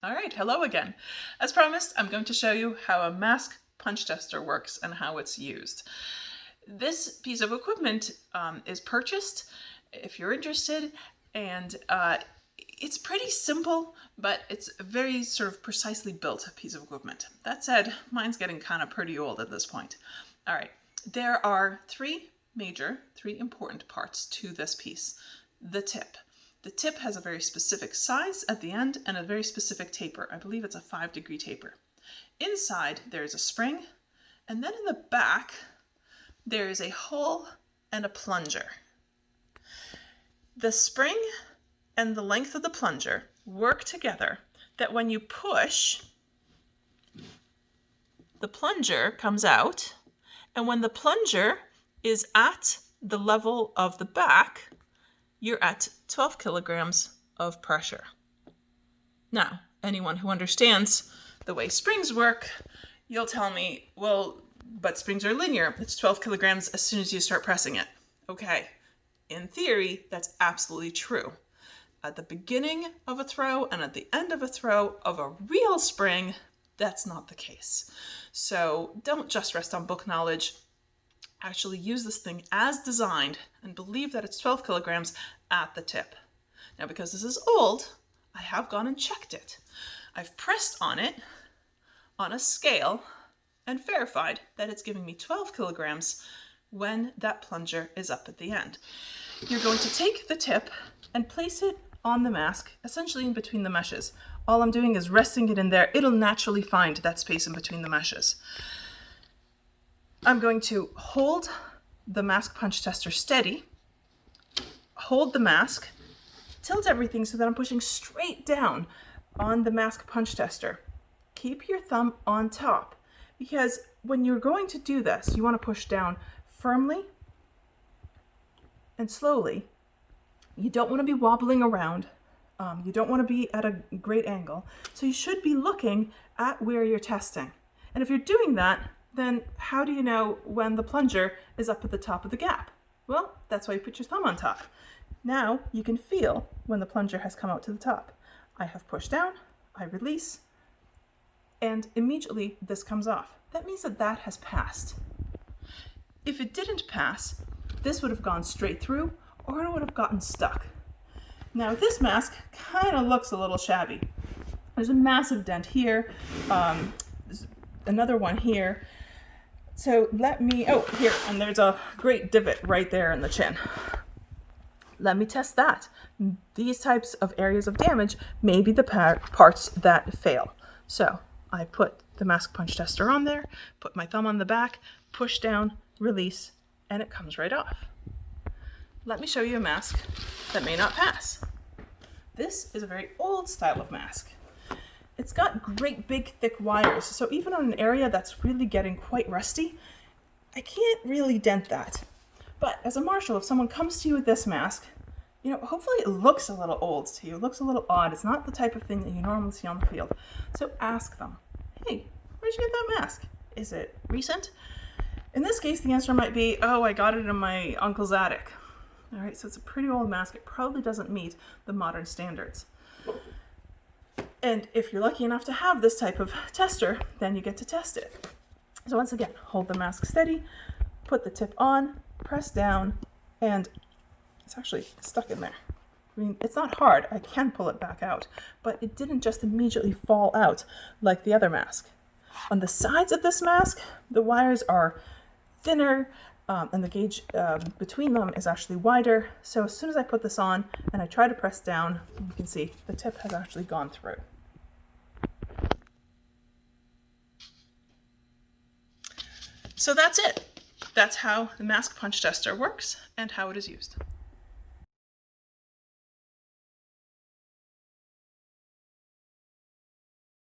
All right, hello again. As promised, I'm going to show you how a mask punch tester works and how it's used. This piece of equipment is purchased if you're interested, and it's pretty simple, but it's a very sort of precisely built piece of equipment. That said, mine's getting kind of pretty old at this point. All right, there are three important parts to this piece. The tip. The tip has a very specific size at the end and a very specific taper. I believe it's a 5-degree taper. Inside, there's a spring, and then in the back, there is a hole and a plunger. The spring and the length of the plunger work together that when you push, the plunger comes out, and when the plunger is at the level of the back, you're at 12 kilograms of pressure. Now, anyone who understands the way springs work, you'll tell me, well, but springs are linear. It's 12 kilograms as soon as you start pressing it. Okay, in theory, that's absolutely true. At the beginning of a throw and at the end of a throw of a real spring, that's not the case. So don't just rest on book knowledge. Actually use this thing as designed and believe that it's 12 kilograms at the tip. Now, because this is old, I have gone and checked it. I've pressed on it on a scale and verified that it's giving me 12 kilograms when that plunger is up at the end. You're going to take the tip and place it on the mask, essentially in between the meshes. All I'm doing is resting it in there. It'll naturally find that space in between the meshes. I'm going to hold the mask punch tester steady, hold the mask, tilt everything so that I'm pushing straight down on the mask punch tester. Keep your thumb on top, because when you're going to do this, you want to push down firmly and slowly. You don't want to be wobbling around. You don't want to be at a great angle. So you should be looking at where you're testing. And if you're doing that, then how do you know when the plunger is up at the top of the gap? Well, that's why you put your thumb on top. Now you can feel when the plunger has come out to the top. I have pushed down, I release, and immediately this comes off. That means that that has passed. If it didn't pass, this would have gone straight through or it would have gotten stuck. Now this mask kind of looks a little shabby. There's a massive dent here, there's another one here. So here, and there's a great divot right there in the chin. Let me test that. These types of areas of damage may be the parts that fail. So I put the mask punch tester on there, put my thumb on the back, push down, release, and it comes right off. Let me show you a mask that may not pass. This is a very old style of mask. It's got great big thick wires, so even on an area that's really getting quite rusty, I can't really dent that. But as a marshal, if someone comes to you with this mask, hopefully it looks a little old to you, it looks a little odd. It's not the type of thing that you normally see on the field. So ask them, hey, where'd you get that mask? Is it recent? In this case, the answer might be, oh, I got it in my uncle's attic. All right, so it's a pretty old mask. It probably doesn't meet the modern standards. And if you're lucky enough to have this type of tester, then you get to test it. So once again, hold the mask steady, put the tip on, press down, and it's actually stuck in there. I mean, it's not hard. I can pull it back out, but it didn't just immediately fall out like the other mask. On the sides of this mask, the wires are thinner, and the gauge between them is actually wider. So as soon as I put this on and I try to press down, you can see the tip has actually gone through. So that's it. That's how the mask punch tester works and how it is used.